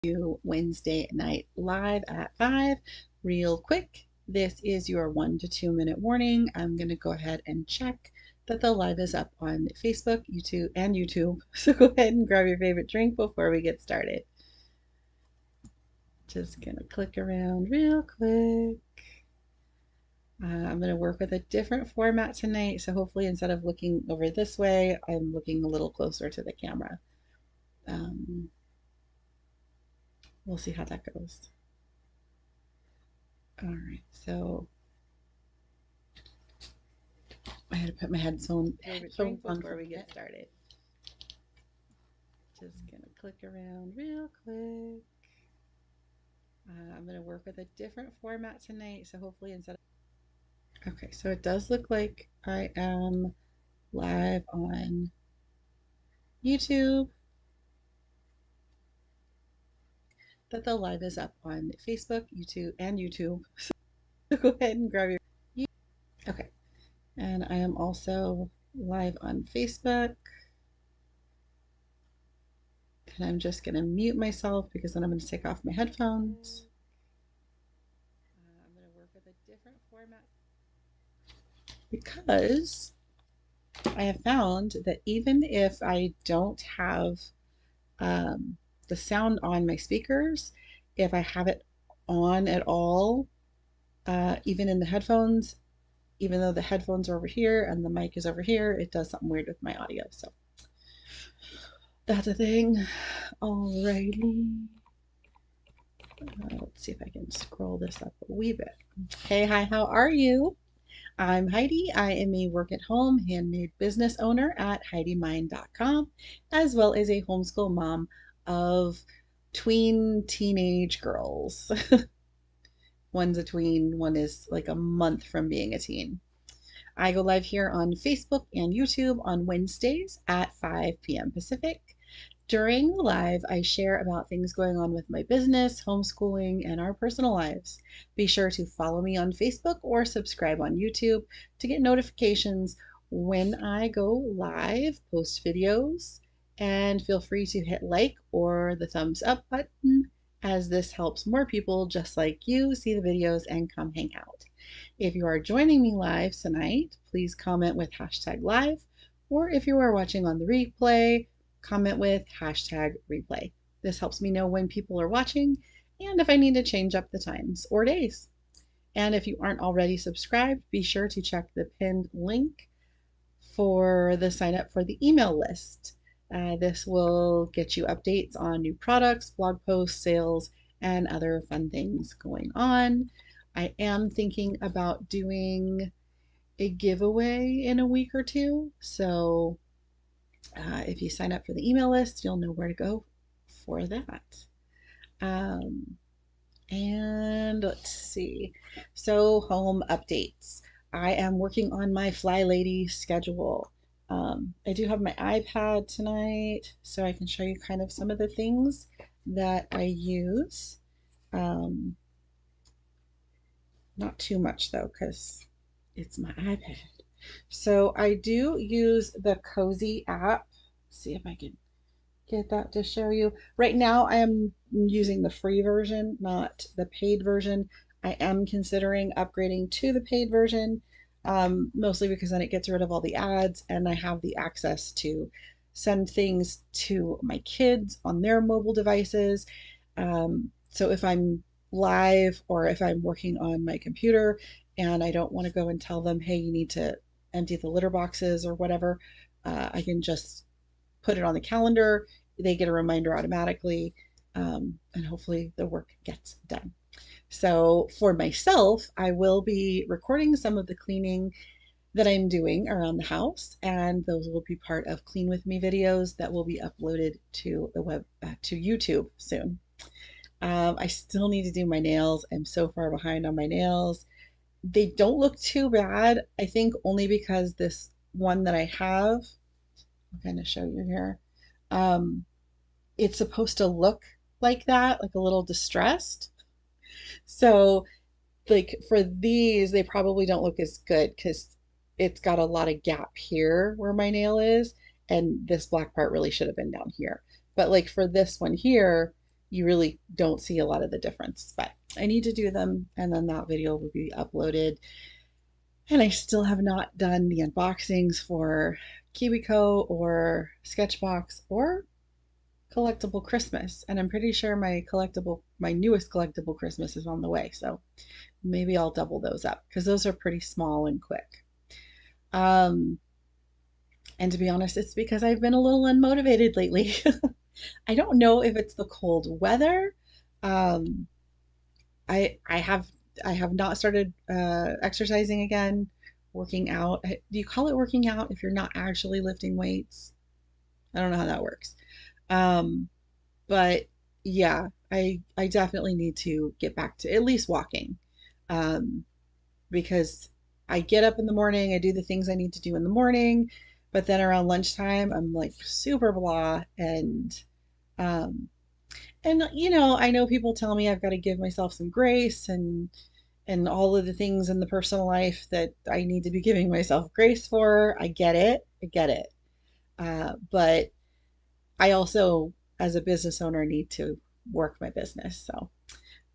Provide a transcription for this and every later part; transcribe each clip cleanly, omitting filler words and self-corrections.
Wednesday night live at 5 real quick. This is your 1 to 2 minute warning. I'm going to go ahead and check that the live is up on Facebook, YouTube. So go ahead and grab your favorite drink before we get started. Just going to click around real quick. I'm going to work with a different format tonight, so hopefully instead of looking over this way, I'm looking a little closer to the camera. We'll see how that goes. All right, so I had to put my headphones on before we get started. Just gonna click around real quick. I'm gonna work with a different format tonight, so hopefully instead of... Okay, so it does look like I am live on YouTube. That the live is up on Facebook, YouTube. So go ahead and grab your... Okay, and I am also live on Facebook. And I'm just going to mute myself because then I'm going to take off my headphones. I'm going to work with a different format because I have found that even if I don't have the sound on my speakers, if I have it on at all, even in the headphones, even though the headphones are over here and the mic is over here, it does something weird with my audio. So that's a thing. Alrighty. Let's see if I can scroll this up a wee bit. Hey, hi, how are you? I'm Heidi. I am a work at home handmade business owner at HeidiMind.com, as well as a homeschool mom of teenage girls. One's a tween, one is like a month from being a teen. I go live here on Facebook and YouTube on Wednesdays at 5 p.m. Pacific. During the live, I share about things going on with my business, homeschooling, and our personal lives. Be sure to follow me on Facebook or subscribe on YouTube to get notifications when I go live, post videos, and feel free to hit like or the thumbs up button, as this helps more people just like you see the videos and come hang out. If you are joining me live tonight, please comment with #live, or if you are watching on the replay, comment with #replay. This helps me know when people are watching and if I need to change up the times or days. And if you aren't already subscribed, be sure to check the pinned link for the sign up for the email list. This will get you updates on new products, blog posts, sales, and other fun things going on. I am thinking about doing a giveaway in a week or two, so if you sign up for the email list, you'll know where to go for that. And let's see. So home updates. I am working on my FlyLady schedule. I do have my iPad tonight, so I can show you kind of some of the things that I use. Not too much though, because it's my iPad. So I do use the Cozy app. See if I can get that to show you. Right now I am using the free version, not the paid version. I am considering upgrading to the paid version, mostly because then it gets rid of all the ads and I have the access to send things to my kids on their mobile devices. So if I'm live or if I'm working on my computer and I don't want to go and tell them, hey, you need to empty the litter boxes or whatever, I can just put it on the calendar. They get a reminder automatically, and hopefully the work gets done. So for myself, I will be recording some of the cleaning that I'm doing around the house, and those will be part of Clean With Me videos that will be uploaded to the web, to YouTube soon. I still need to do my nails. I'm so far behind on my nails. They don't look too bad, I think only because this one that I have, I'm going to show you here, it's supposed to look like that, like a little distressed. So like for these, they probably don't look as good because it's got a lot of gap here where my nail is, and this black part really should have been down here. But like for this one here, you really don't see a lot of the difference. But I need to do them, and then that video will be uploaded. And I still have not done the unboxings for KiwiCo or Sketchbox or collectible Christmas. And I'm pretty sure my newest collectible Christmas is on the way. So maybe I'll double those up because those are pretty small and quick. Um, and to be honest, it's because I've been a little unmotivated lately. I don't know if it's the cold weather. Um, I have not started exercising again, working out. Do you call it working out if you're not actually lifting weights? I don't know how that works. Um, but yeah, I definitely need to get back to at least walking. Um, because I get up in the morning, I do the things I need to do in the morning, but then around lunchtime, I'm like super blah um and I know people tell me I've got to give myself some grace and all of the things in the personal life that I need to be giving myself grace for. I get it. I get it. But I also, as a business owner, need to work my business. So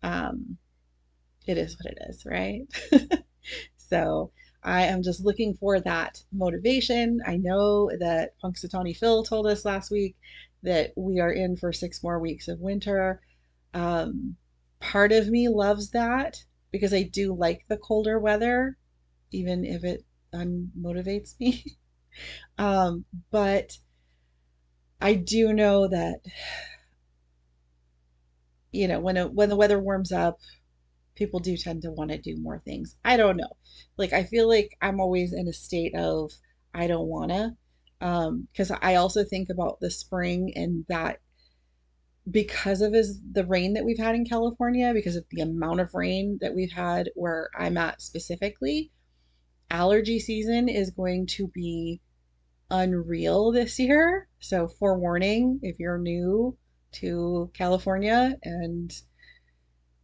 um, it is what it is, right? So I am just looking for that motivation. I know that Punxsutawney Phil told us last week that we are in for 6 more weeks of winter. Um, Part of me loves that because I do like the colder weather, even if it unmotivates me. But I do know that, when the weather warms up, people do tend to want to do more things. I don't know. Like I feel like I'm always in a state of I don't wanna. Because I also think about the spring and that because of the rain that we've had in California, because of the amount of rain that we've had where I'm at specifically, allergy season is going to be unreal this year. So forewarning, if you're new to California and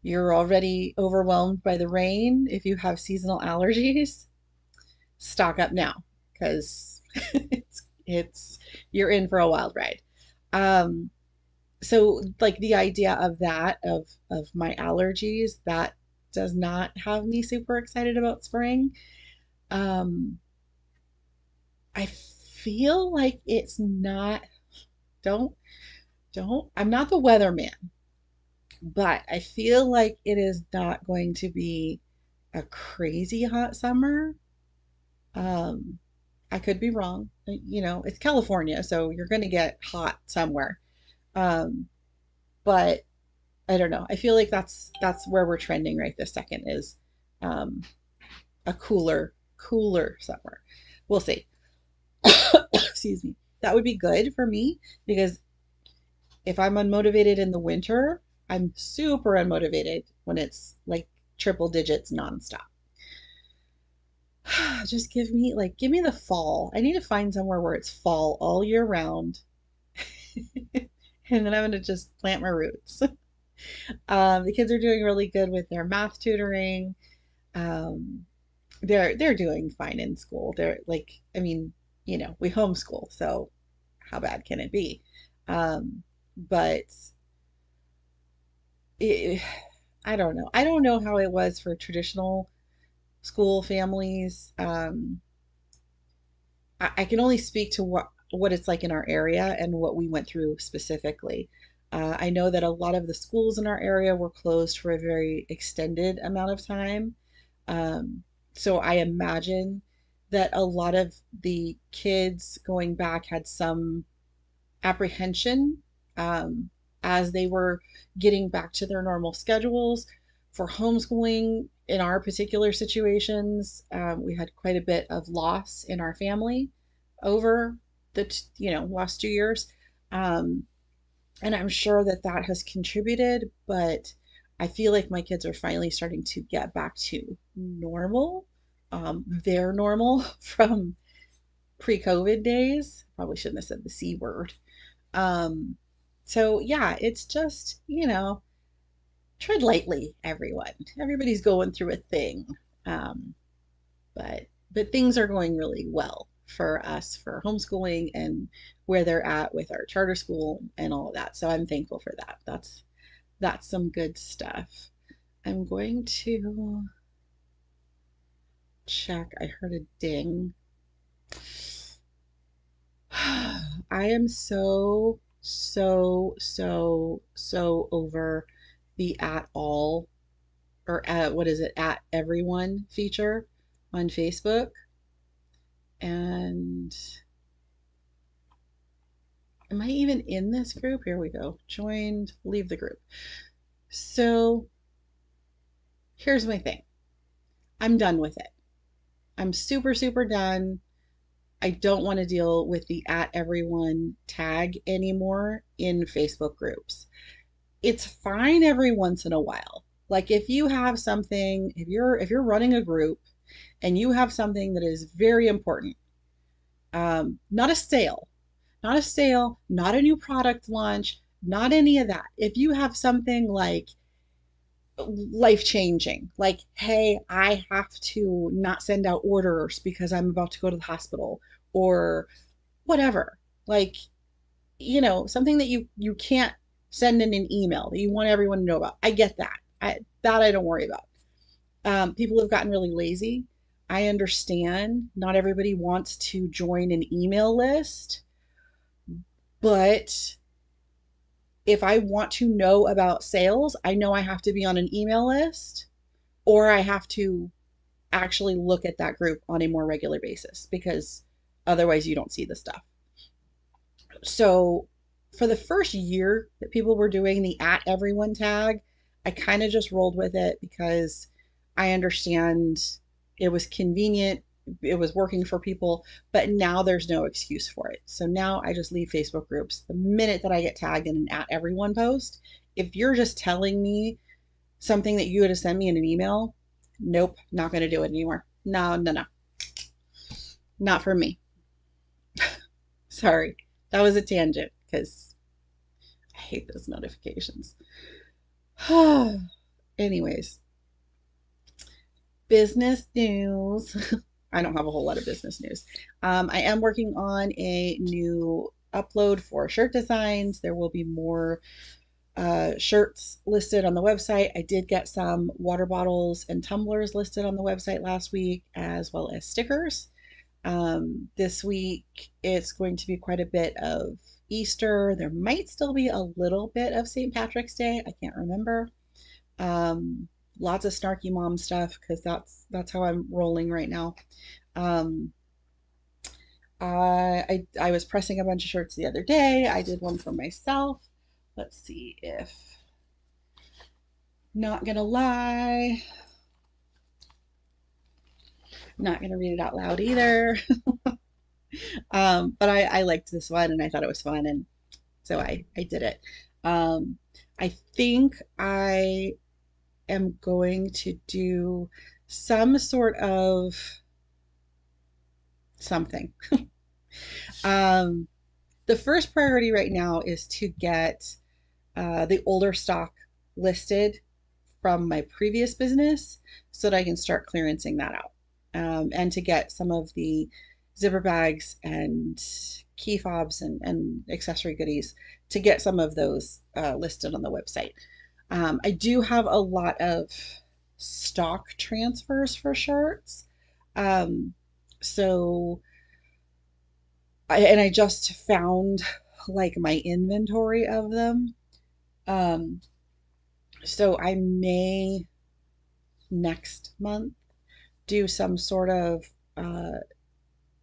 you're already overwhelmed by the rain, if you have seasonal allergies, stock up now because it's you're in for a wild ride. Um, so like the idea of that of my allergies, that does not have me super excited about spring. Um, I feel like it's not, don't I'm not the weatherman, but I feel like it is not going to be a crazy hot summer. Um, I could be wrong. It's California, so you're going to get hot somewhere. Um, but I don't know. I feel like that's where we're trending right this second is um, a cooler summer. We'll see. Excuse me. That would be good for me because if I'm unmotivated in the winter, I'm super unmotivated when it's like triple digits nonstop. Just give me the fall. I need to find somewhere where it's fall all year round. And then I'm gonna just plant my roots. The kids are doing really good with their math tutoring. Um, they're doing fine in school. They're like, I mean, we homeschool, so how bad can it be? But it, I don't know. I don't know how it was for traditional school families. I can only speak to what it's like in our area and what we went through specifically. I know that a lot of the schools in our area were closed for a very extended amount of time. Um, so I imagine that a lot of the kids going back had some apprehension um, as they were getting back to their normal schedules. For homeschooling, in our particular situations, we had quite a bit of loss in our family over the last 2 years. Um, and I'm sure that that has contributed, but I feel like my kids are finally starting to get back to normal, their normal from pre-COVID days. Probably shouldn't have said the C word. Um, so yeah, it's just, tread lightly, everyone. Everybody's going through a thing. Um, but things are going really well for us for homeschooling and where they're at with our charter school and all of that. So I'm thankful for that. That's some good stuff. I'm going to check. I heard a ding. I am so over the at all or at what is it, at everyone feature on Facebook. And am I even in this group? Here we go. Joined, leave the group. So here's my thing. I'm done with it. I'm super done. I don't want to deal with the at everyone tag anymore in Facebook groups. It's fine every once in a while. Like if you have something, if you're running a group and you have something that is very important, not a sale, not a new product launch, not any of that. If you have something like life changing, like, hey, I have to not send out orders because I'm about to go to the hospital or whatever, like, something that you can't send in an email that you want everyone to know about. I get that. I don't worry about. People have gotten really lazy. I understand not everybody wants to join an email list, but if I want to know about sales, I know I have to be on an email list or I have to actually look at that group on a more regular basis because otherwise you don't see the stuff. So for the first year that people were doing the at everyone tag, I kind of just rolled with it because I understand it was convenient, it was working for people, but now there's no excuse for it. So now I just leave Facebook groups the minute that I get tagged in an at everyone post. If you're just telling me something that you would have sent me in an email, nope, not going to do it anymore. No, not for me. Sorry. That was a tangent because I hate those notifications. Anyways, business news. I don't have a whole lot of business news. I am working on a new upload for shirt designs. There will be more shirts listed on the website. I did get some water bottles and tumblers listed on the website last week, as well as stickers. This week, it's going to be quite a bit of Easter. There might still be a little bit of St. Patrick's Day. I can't remember. Lots of snarky mom stuff because that's how I'm rolling right now. Um, I was pressing a bunch of shirts the other day. I did one for myself. Let's see if, not gonna lie, not gonna read it out loud either. But I liked this one and I thought it was fun, and so I did it. Um, I think I am going to do some sort of something. Um, the first priority right now is to get the older stock listed from my previous business so that I can start clearancing that out. And to get some of the zipper bags and key fobs and accessory goodies to get some of those listed on the website. I do have a lot of stock transfers for shirts. Um, so I just found like my inventory of them. Um, so I may next month do some sort of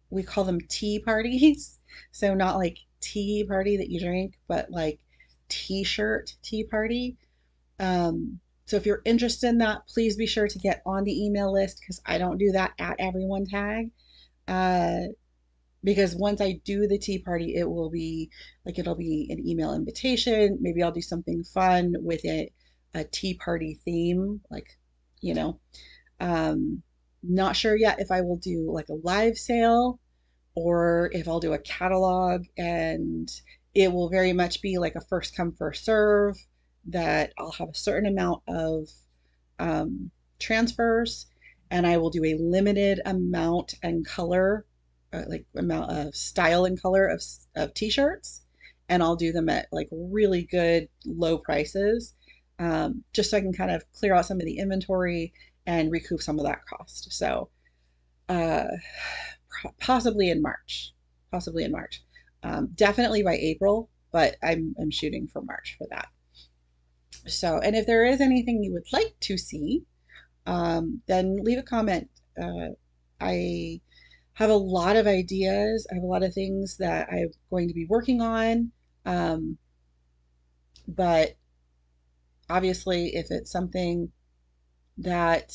we call them tea parties. So not like tea party that you drink, but like t-shirt tea party. So if you're interested in that, please be sure to get on the email list because I don't do that at everyone tag. Uh, because once I do the tea party, it'll be an email invitation. Maybe I'll do something fun with it, a tea party theme, like, you know, um, not sure yet if I will do like a live sale or if I'll do a catalog, and it will very much be like a first come, first serve, that I'll have a certain amount of transfers and I will do a limited amount and color, like amount of style and color of t-shirts, and I'll do them at like really good low prices just so I can kind of clear out some of the inventory and recoup some of that cost. So uh, possibly in March, possibly in March. Definitely by April, but I'm shooting for March for that. So, and if there is anything you would like to see, then leave a comment. I have a lot of ideas. I have a lot of things that I'm going to be working on. Um, but obviously, if it's something that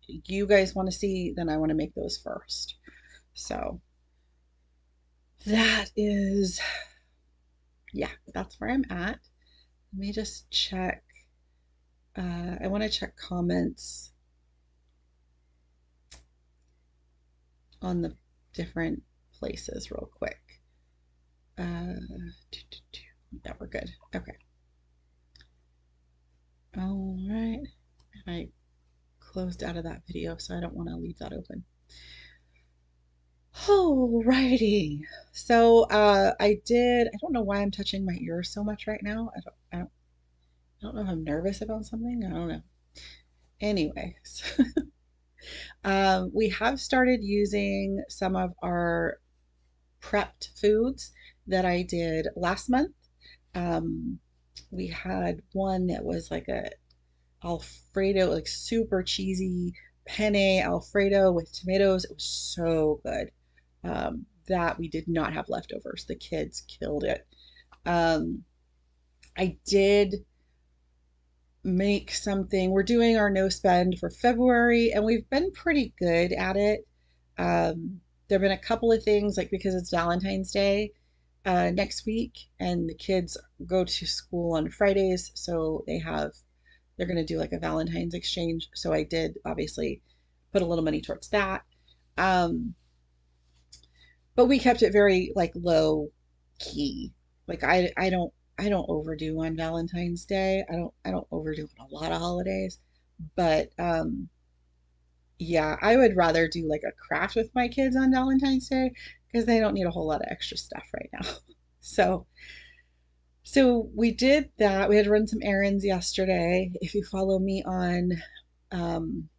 you guys want to see, then I want to make those first. So that is, yeah, that's where I'm at. Let me just check. I want to check comments on the different places real quick. Yeah, we're good. Okay. All right. I closed out of that video, so I don't want to leave that open. Alrighty. So I don't know why I'm touching my ear so much right now. I don't know if I'm nervous about something. I don't know. Anyways, we have started using some of our prepped foods that I did last month. Um, we had one that was like a Alfredo, like super cheesy penne Alfredo with tomatoes. It was so good. That we did not have leftovers. The kids killed it. Um, I did make something. We're doing our no spend for February, and we've been pretty good at it. There have been a couple of things, like because it's Valentine's Day next week, and the kids go to school on Fridays, so they're going to do like a Valentine's exchange. So I did obviously put a little money towards that. Um, but we kept it very like low key. Like I don't overdo on Valentine's Day. I don't overdo on a lot of holidays. But yeah, I would rather do like a craft with my kids on Valentine's Day because they don't need a whole lot of extra stuff right now. So we did that. We had to run some errands yesterday. If you follow me on um,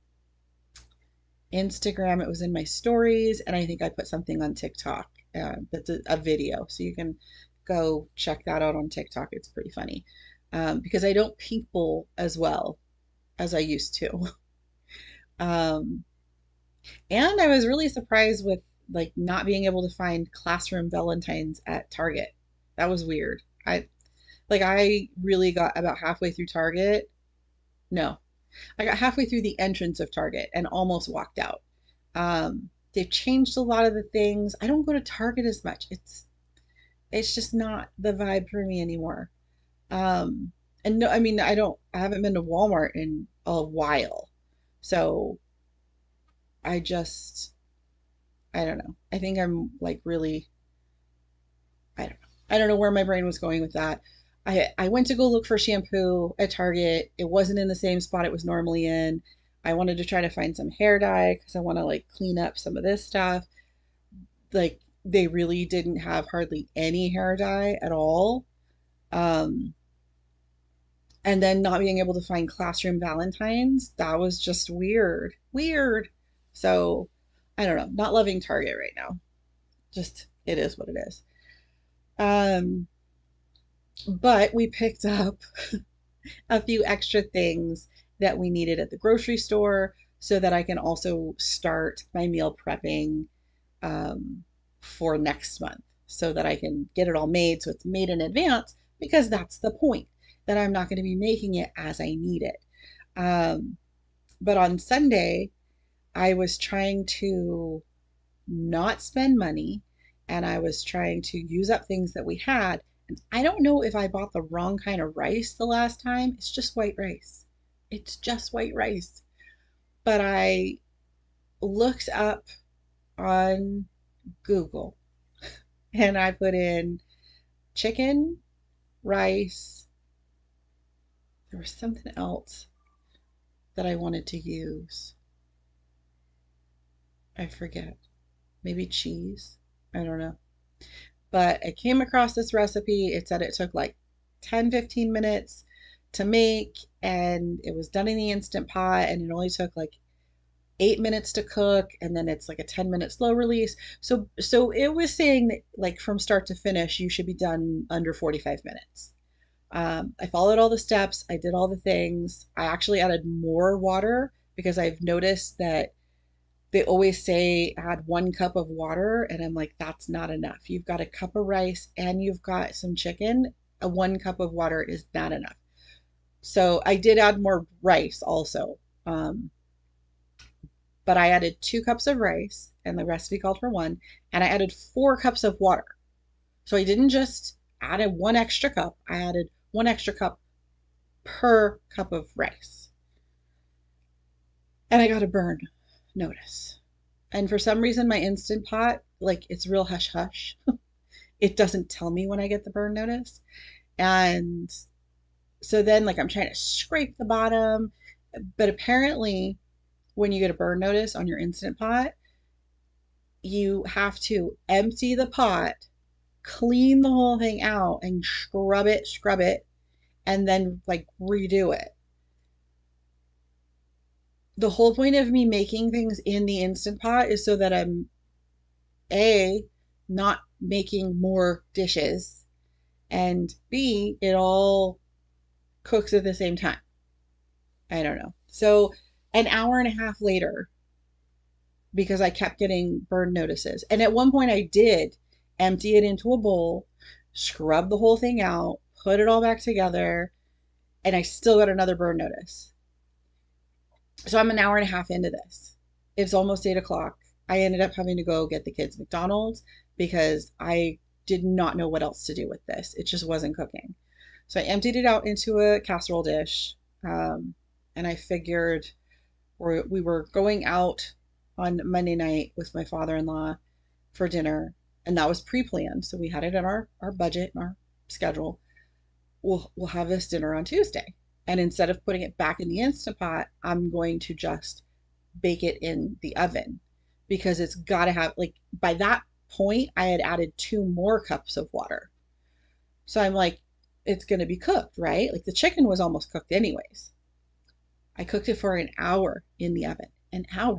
Instagram, it was in my stories, and I think I put something on TikTok that's a video. So you can go check that out on TikTok. It's pretty funny because I don't people as well as I used to. Um, and I was really surprised with like not being able to find classroom Valentines at Target. That was weird. I really got about halfway through Target. No, I got halfway through the entrance of Target and almost walked out. They've changed a lot of the things. I don't go to Target as much. It's just not the vibe for me anymore. Um, and no, I mean I haven't been to Walmart in a while. So I just I don't know. I think I'm like really I don't know. I don't know where my brain was going with that. I went to go look for shampoo at Target. It wasn't in the same spot it was normally in. I wanted to try to find some hair dye because I want to like clean up some of this stuff. Like they really didn't have hardly any hair dye at all. Um, and then not being able to find classroom Valentines, that was just weird. Weird. So I don't know. Not loving Target right now. Just it is what it is. Um, but we picked up a few extra things that we needed at the grocery store so that I can also start my meal prepping for next month so that I can get it all made so it's made in advance because that's the point that I'm not going to be making it as I need it. Um, but on Sunday, I was trying to not spend money and I was trying to use up things that we had. And I don't know if I bought the wrong kind of rice the last time. It's just white rice. It's just white rice. But I looked up on Google and I put in chicken, rice. There was something else that I wanted to use. I forget. Maybe cheese. I don't know. But I came across this recipe. It said it took like 10, 15 minutes to make, and it was done in the Instant Pot, and it only took like 8 minutes to cook, and then it's like a 10-minute slow release. So it was saying that like from start to finish you should be done under 45 minutes. I followed all the steps, I did all the things. I actually added more water because I've noticed that they always say add 1 cup of water, and I'm like, that's not enough. You've got a cup of rice and you've got some chicken. A 1 cup of water is not enough. So I did add more rice also. Um, but I added 2 cups of rice, and the recipe called for one, and I added 4 cups of water. So I didn't just add a 1 extra cup, I added 1 extra cup per cup of rice. And I got a burn notice. And for some reason, my Instant Pot, like it's real hush hush. It doesn't tell me when I get the burn notice. And so then, like, I'm trying to scrape the bottom. But apparently, when you get a burn notice on your Instant Pot, you have to empty the pot, clean the whole thing out, and scrub it, and then like redo it. The whole point of me making things in the Instant Pot is so that I'm A, not making more dishes, and B, it all cooks at the same time. I don't know. So an hour and a half later, because I kept getting burn notices. And at one point I did empty it into a bowl, scrub the whole thing out, put it all back together, and I still got another burn notice. So I'm an hour and a half into this. It's almost 8 o'clock. I ended up having to go get the kids McDonald's because I did not know what else to do with this. It just wasn't cooking. So I emptied it out into a casserole dish. And I figured we were going out on Monday night with my father-in-law for dinner, and that was pre-planned. So we had it in our budget and our schedule. We'll have this dinner on Tuesday. And instead of putting it back in the Instant Pot, I'm going to just bake it in the oven because it's got to have, like, by that point, I had added 2 more cups of water. So I'm like, it's going to be cooked, right? Like the chicken was almost cooked anyways. I cooked it for an hour in the oven, an hour.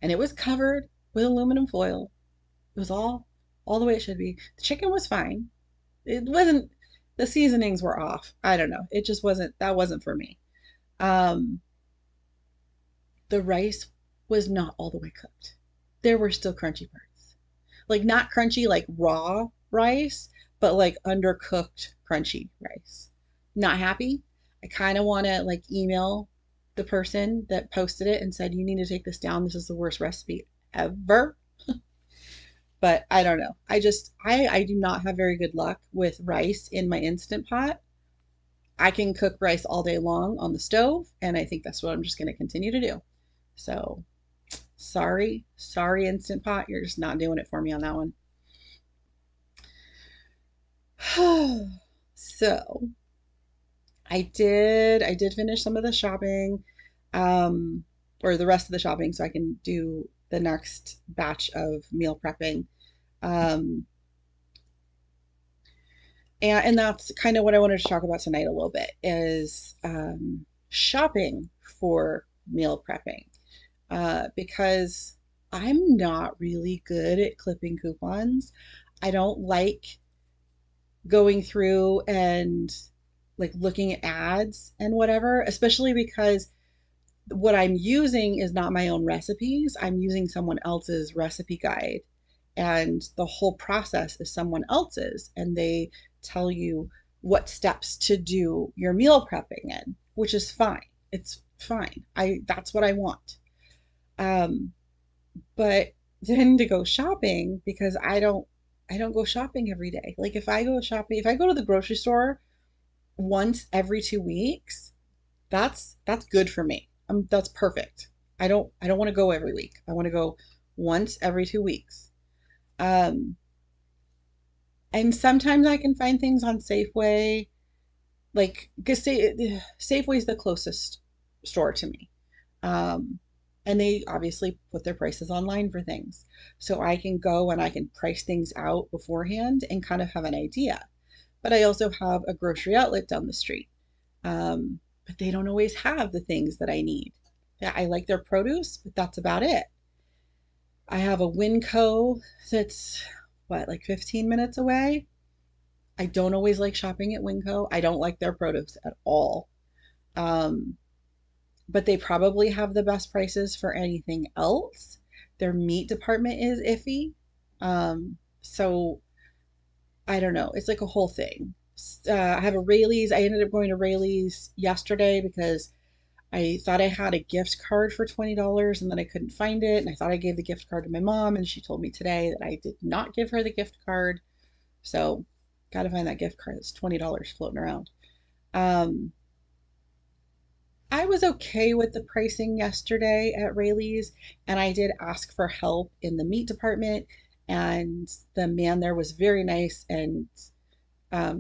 And it was covered with aluminum foil. It was all the way it should be. The chicken was fine. It wasn't, the seasonings were off. I don't know. It just wasn't, that wasn't for me. Um, the rice was not all the way cooked. There were still crunchy parts. Like not crunchy like raw rice, but like undercooked crunchy rice. Not happy. I kind of want to like email the person that posted it and said, you need to take this down. This is the worst recipe ever. But I don't know. I do not have very good luck with rice in my Instant Pot. I can cook rice all day long on the stove, and I think that's what I'm just going to continue to do. So sorry, Instant Pot. You're just not doing it for me on that one. So I did finish some of the shopping, um, or the rest of the shopping, so I can do the next batch of meal prepping. Um, and that's kind of what I wanted to talk about tonight a little bit is shopping for meal prepping, because I'm not really good at clipping coupons. I don't like going through and like looking at ads and whatever, especially because what I'm using is not my own recipes. I'm using someone else's recipe guide, and the whole process is someone else's, and they tell you what steps to do your meal prepping in, which is fine. It's fine. That's what I want. Um, but then to go shopping, because I don't go shopping every day. Like if I go to the grocery store once every 2 weeks, that's good for me. That's perfect. I don't want to go every week. I want to go once every 2 weeks. Um, and sometimes I can find things on Safeway, like because Safeway is the closest store to me. Um, and they obviously put their prices online for things. So I can go and I can price things out beforehand and kind of have an idea. But I also have a grocery outlet down the street. But they don't always have the things that I need. Yeah, I like their produce, but that's about it. I have a Winco that's what, like 15 minutes away. I don't always like shopping at Winco. I don't like their produce at all. Um, but they probably have the best prices for anything else. Their meat department is iffy. So I don't know. It's like a whole thing. I have a Rayleigh's. I ended up going to Rayleigh's yesterday because I thought I had a gift card for $20 and then I couldn't find it. And I thought I gave the gift card to my mom, and she told me today that I did not give her the gift card. So, got to find that gift card. It's $20 floating around. Um, I was okay with the pricing yesterday at Rayleigh's, and I did ask for help in the meat department, and the man there was very nice, and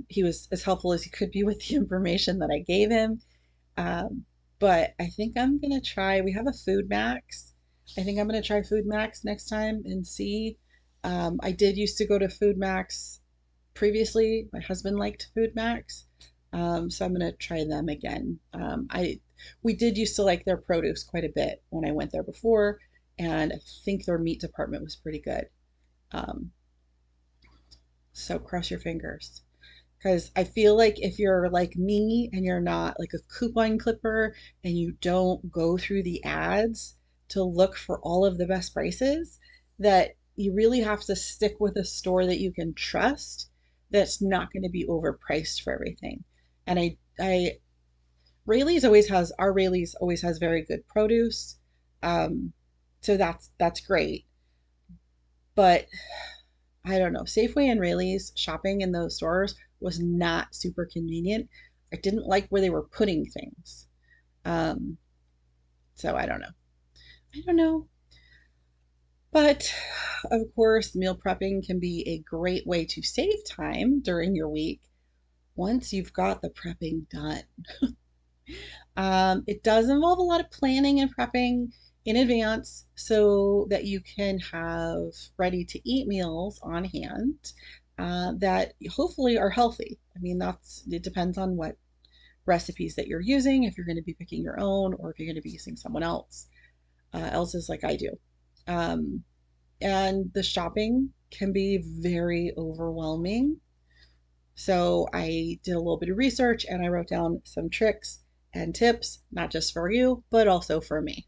he was as helpful as he could be with the information that I gave him. Um, but I think I'm gonna try. We have a Food Max. I think I'm gonna try Food Max next time and see. I did used to go to Food Max previously. My husband liked Food Max, so I'm gonna try them again. I We did used to like their produce quite a bit when I went there before, and I think their meat department was pretty good. Um, so cross your fingers. Because I feel like if you're like me and you're not like a coupon clipper and you don't go through the ads to look for all of the best prices, that you really have to stick with a store that you can trust that's not going to be overpriced for everything. And Rayleigh's always has very good produce. Um, so that's great. But I don't know. Safeway and Rayleigh's shopping in those stores was not super convenient. I didn't like where they were putting things. Um, so I don't know. I don't know. But of course, meal prepping can be a great way to save time during your week once you've got the prepping done. It does involve a lot of planning and prepping in advance so that you can have ready to eat meals on hand that hopefully are healthy. I mean, it depends on what recipes that you're using, if you're going to be picking your own or if you're going to be using someone else's like I do. Um, and the shopping can be very overwhelming. So I did a little bit of research and I wrote down some tricks and tips, not just for you, but also for me.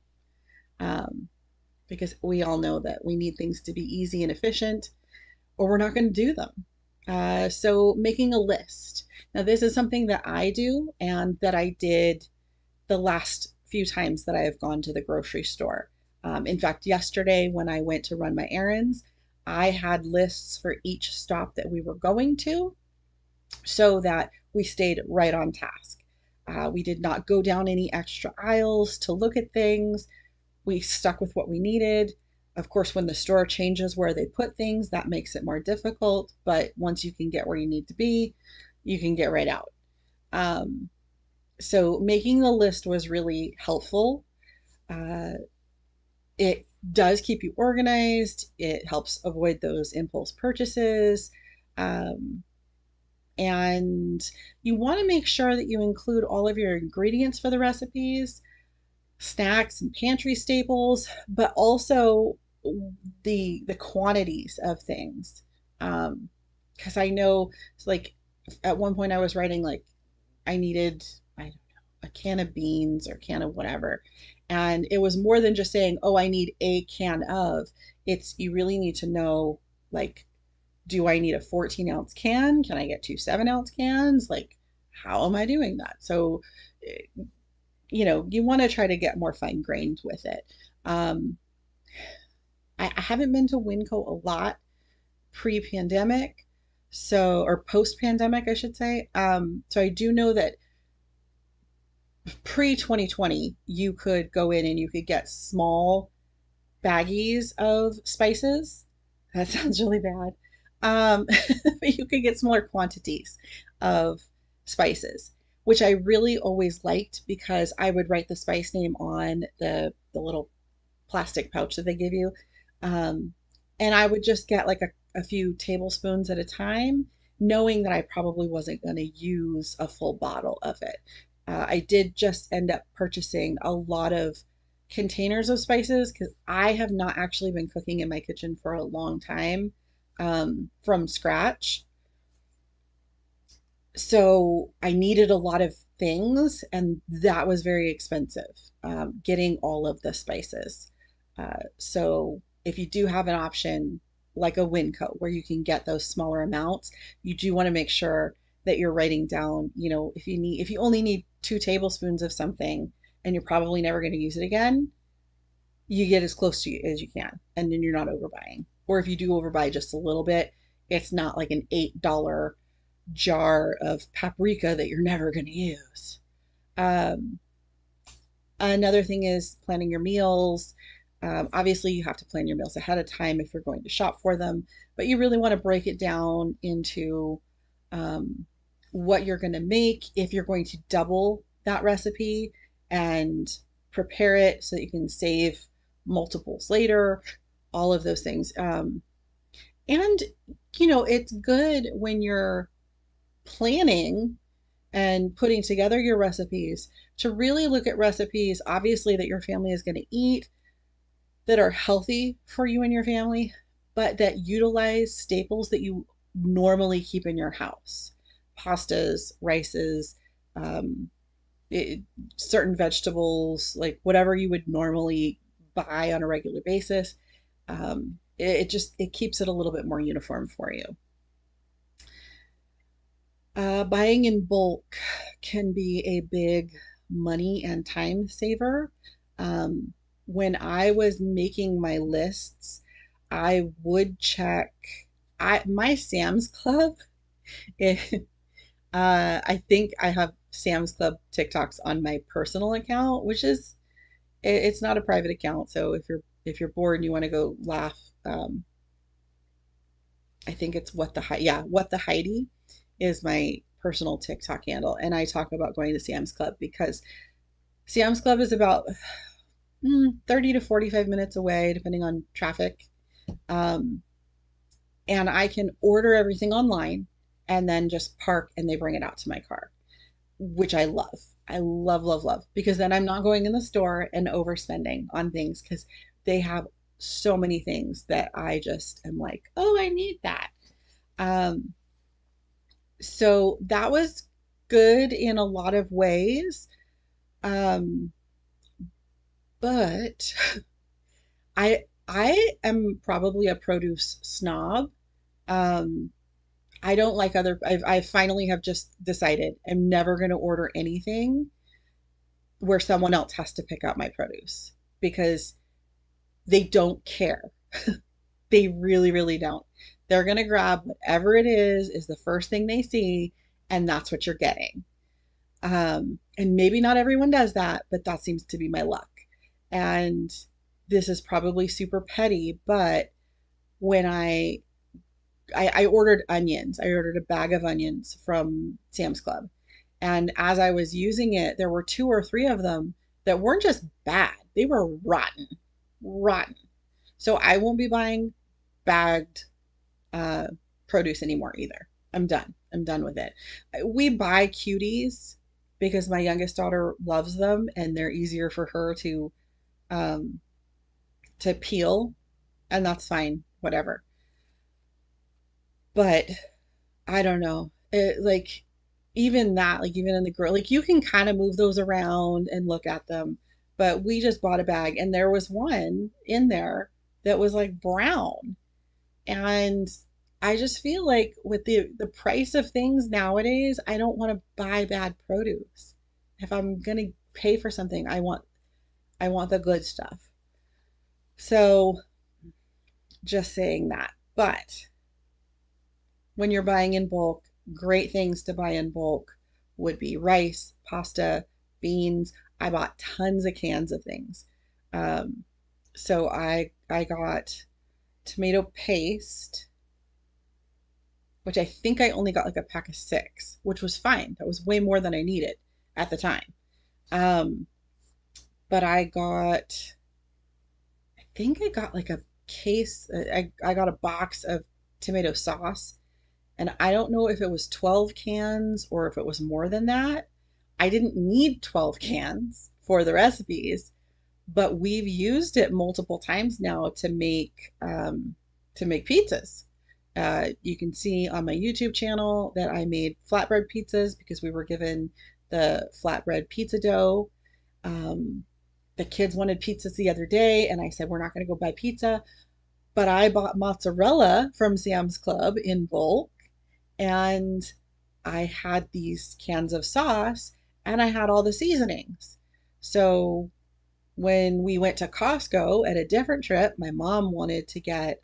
Um, because we all know that we need things to be easy and efficient, or we're not going to do them. So making a list. Now, this is something that I do and that I did the last few times that I have gone to the grocery store. In fact, yesterday when I went to run my errands, I had lists for each stop that we were going to so that we stayed right on task. We did not go down any extra aisles to look at things. We stuck with what we needed. Of course, when the store changes where they put things, that makes it more difficult. But once you can get where you need to be, you can get right out. Um, so making the list was really helpful. Uh, it does keep you organized. It helps avoid those impulse purchases. Um, and you want to make sure that you include all of your ingredients for the recipes, snacks and pantry staples, but also the quantities of things. Because I know, it's like at one point I was writing like I needed, I don't know, a can of beans or can of whatever. And it was more than just saying, oh, I need a can of. It's you really need to know, like, do I need a 14-ounce can? Can I get two 7-ounce cans? Like, how am I doing that? So, you want to try to get more fine grained with it. Um, I haven't been to Winco a lot pre-pandemic, or post-pandemic, I should say. So I do know that pre-2020, you could go in and you could get small baggies of spices. That sounds really bad. But you could get smaller quantities of spices, which I really always liked because I would write the spice name on the little plastic pouch that they give you. Um, and I would just get like a few tablespoons at a time, knowing that I probably wasn't going to use a full bottle of it. I did just end up purchasing a lot of containers of spices because I have not actually been cooking in my kitchen for a long time from scratch. So I needed a lot of things, and that was very expensive, getting all of the spices. So if you do have an option like a Winco where you can get those smaller amounts, you do want to make sure that you're writing down, if you only need 2 tablespoons of something and you're probably never going to use it again, you get as close to as you can, and then you're not overbuying. Or if you do overbuy just a little bit, it's not like an $8 jar of paprika that you're never going to use. Um, Another thing is planning your meals. Obviously, you have to plan your meals ahead of time if you're going to shop for them, but you really want to break it down into um, what you're going to make if you're going to double that recipe and prepare it so that you can save multiples later, all of those things. And, it's good when you're planning and putting together your recipes to really look at recipes, obviously, that your family is going to eat, that are healthy for you and your family, but that utilize staples that you normally keep in your house: pastas, rices, um, it, certain vegetables, like whatever you would normally buy on a regular basis. It keeps it a little bit more uniform for you. Buying in bulk can be a big money and time saver. Um, when I was making my lists, I would check my Sam's Club. It, I think I have Sam's Club TikToks on my personal account, which is it's not a private account. So if you're bored and you want to go laugh, I think it's what the Heidi is my personal TikTok handle, and I talk about going to Sam's Club because Sam's Club is about 30 to 45 minutes away, depending on traffic. Um, and I can order everything online and then just park and they bring it out to my car, which I love. I love, love, love, because then I'm not going in the store and overspending on things because they have so many things that I just am like, oh, I need that. Um, so that was good in a lot of ways. Um, but I am probably a produce snob. Um, I don't like I finally have just decided I'm never going to order anything where someone else has to pick out my produce because they don't care. They really, really don't. They're going to grab whatever it is the first thing they see, and that's what you're getting. And maybe not everyone does that, but that seems to be my luck. And this is probably super petty, but when I ordered onions, I ordered a bag of onions from Sam's Club. And as I was using it, there were 2 or 3 of them that weren't just bad, they were rotten, rotten. So I won't be buying bagged uh, produce anymore either. I'm done. I'm done with it. We buy cuties because my youngest daughter loves them and they're easier for her um, to peel, and that's fine, whatever. But I don't know. Like even that, like even in the grill, like you can kind of move those around and look at them. But we just bought a bag and there was one in there that was like brown. And I just feel like with the price of things nowadays, I don't want to buy bad produce. If I'm gonna pay for something, I want the good stuff. So just saying that. But when you're buying in bulk, great things to buy in bulk would be rice, pasta, beans. I bought tons of cans of things. Um, so I got tomato paste, which I think I only got like a pack of 6, which was fine. That was way more than I needed at the time. Um, but I think I got like a case, I got a box of tomato sauce, and I don't know if it was 12 cans or if it was more than that. I didn't need 12 cans for the recipes, but we've used it multiple times now to make pizzas. You can see on my YouTube channel that I made flatbread pizzas because we were given the flatbread pizza dough. Um, the kids wanted pizzas the other day, and I said, we're not going to go buy pizza. But I bought mozzarella from Sam's Club in bulk, and I had these cans of sauce, and I had all the seasonings. So when we went to Costco at a different trip, my mom wanted to get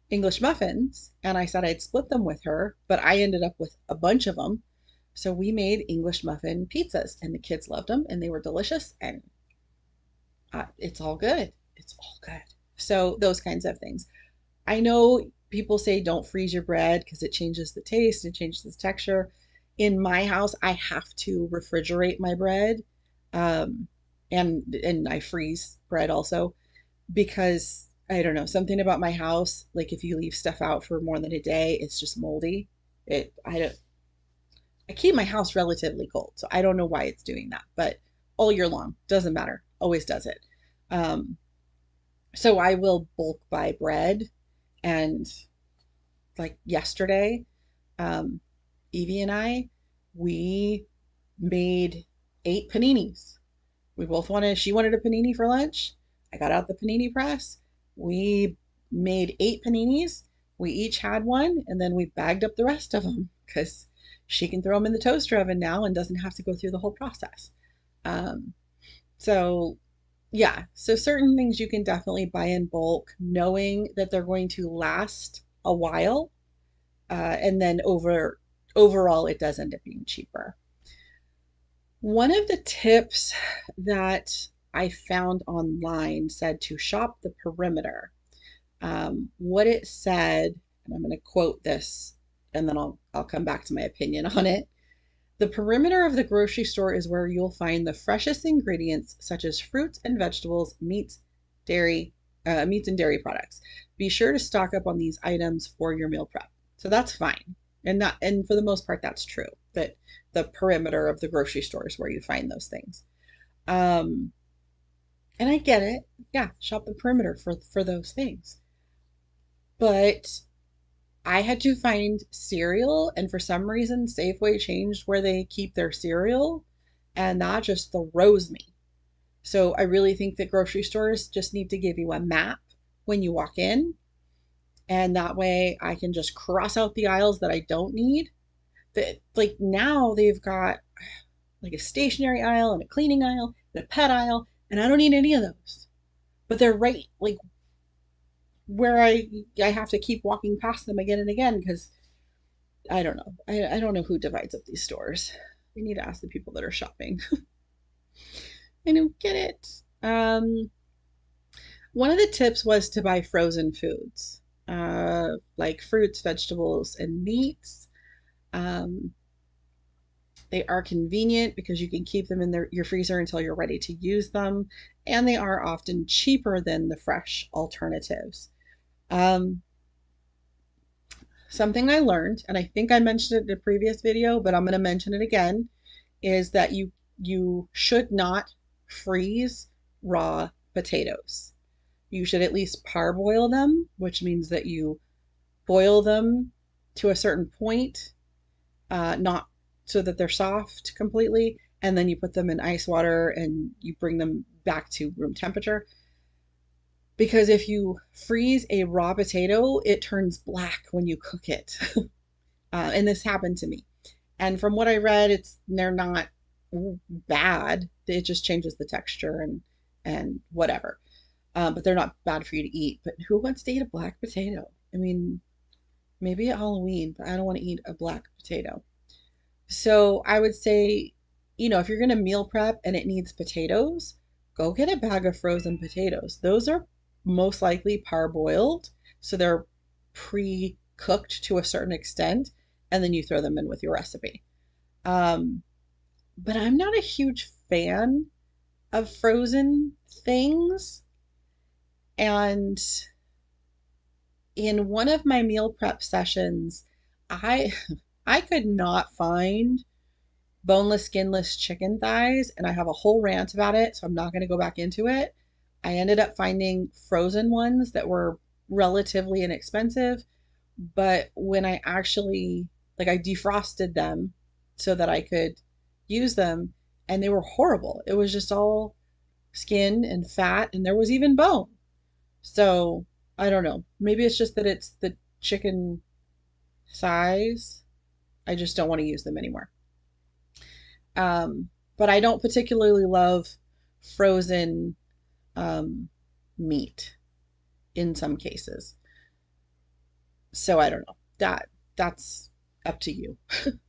English muffins, and I said I'd split them with her, but I ended up with a bunch of them. So we made English muffin pizzas, and the kids loved them, and they were delicious, and it's all good. It's all good. So those kinds of things. I know people say don't freeze your bread because it changes the taste, it changes the texture. In my house, I have to refrigerate my bread, um, and I freeze bread also because I don't know, something about my house, like if you leave stuff out for more than a day, it's just moldy. I keep my house relatively cold, so I don't know why it's doing that, but all year long, doesn't matter, always does it. Um, so I will bulk buy bread, and like yesterday, um, Evie and we made 8 paninis. We both she wanted a panini for lunch. I got out the panini press. We made 8 paninis. We each had one, and then we bagged up the rest of them because she can throw them in the toaster oven now and doesn't have to go through the whole process. Um, so, yeah, so certain things you can definitely buy in bulk, knowing that they're going to last a while, and then overall, it does end up being cheaper. One of the tips that I found online said to shop the perimeter. What it said, and I'm going to quote this, and then I'll come back to my opinion on it. The perimeter of the grocery store is where you'll find the freshest ingredients, such as fruits and vegetables, meats and dairy products. Be sure to stock up on these items for your meal prep. So that's fine, and for the most part, that's true. That the perimeter of the grocery store is where you find those things. Um, and I get it. Yeah, shop the perimeter for those things. But I had to find cereal, and for some reason, Safeway changed where they keep their cereal, and that just throws me. So I really think that grocery stores just need to give you a map when you walk in, and that way I can just cross out the aisles that I don't need. That like now they've got like a stationery aisle and a cleaning aisle and a pet aisle, and I don't need any of those. But they're right like where I have to keep walking past them again and again because I don't know. I don't know who divides up these stores. We need to ask the people that are shopping. I don't get it. One of the tips was to buy frozen foods, like fruits, vegetables, and meats. Um, they are convenient because you can keep them in your freezer until you're ready to use them, and they are often cheaper than the fresh alternatives. Um, Something I learned, and I think I mentioned it in a previous video, but I'm going to mention it again, is that you should not freeze raw potatoes. You should at least parboil them, which means that you boil them to a certain point, not so that they're soft completely, and then you put them in ice water and you bring them back to room temperature. Because if you freeze a raw potato, it turns black when you cook it. And this happened to me. And from what I read, they're not bad. It just changes the texture and whatever. But they're not bad for you to eat. But who wants to eat a black potato? I mean, maybe at Halloween, but I don't want to eat a black potato. So I would say, if you're going to meal prep and it needs potatoes, go get a bag of frozen potatoes. Those are most likely parboiled, so they're pre-cooked to a certain extent, and then you throw them in with your recipe. Um, but I'm not a huge fan of frozen things. And in one of my meal prep sessions, I I could not find boneless, skinless chicken thighs, and I have a whole rant about it, so I'm not going to go back into it. I ended up finding frozen ones that were relatively inexpensive, but when I actually, like, I defrosted them so that I could use them, and they were horrible. It was just all skin and fat, and there was even bone. So I don't know. Maybe it's just that it's the chicken thighs. I just don't want to use them anymore. Um, but I don't particularly love frozen um, meat in some cases. So I don't know. That's up to you.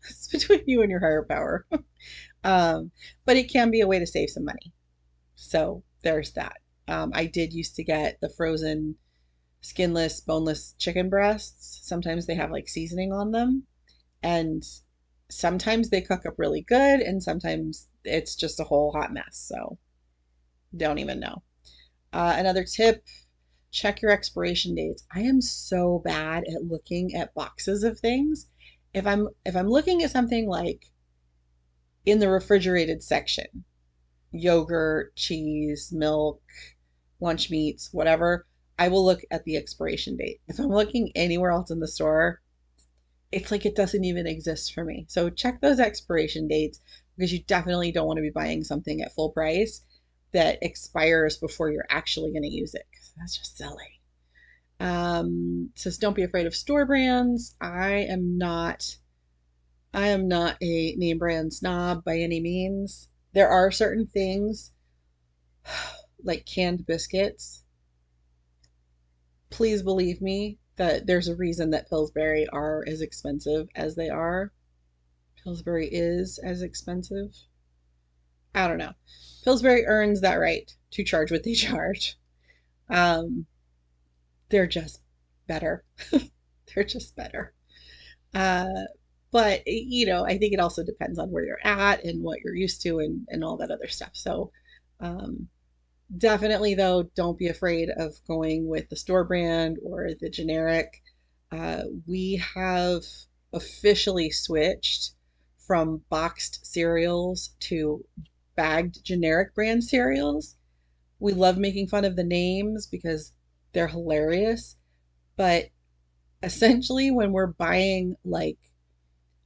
It's between you and your higher power. But it can be a way to save some money. So there's that. I did used to get the frozen skinless, boneless chicken breasts. Sometimes they have like seasoning on them, and sometimes they cook up really good, and sometimes it's just a whole hot mess. So don't even know. Another tip, check your expiration dates. I am so bad at looking at boxes of things. If I'm looking at something like in the refrigerated section, yogurt, cheese, milk, lunch meats, whatever, I will look at the expiration date. If I'm looking anywhere else in the store, it's like it doesn't even exist for me. So check those expiration dates because you definitely don't want to be buying something at full price that expires before you're actually going to use it, because that's just silly. Says don't be afraid of store brands. I am not a name brand snob by any means. There are certain things like canned biscuits. Please believe me that there's a reason that Pillsbury are as expensive as they are. Pillsbury is as expensive. I don't know. Pillsbury earns that right to charge what they charge. Um, they're just better. They're just better. Uh, but I think it also depends on where you're at and what you're used to and all that other stuff. So, um, definitely though, don't be afraid of going with the store brand or the generic. We have officially switched from boxed cereals to bagged generic brand cereals. We love making fun of the names because they're hilarious, but essentially when we're buying like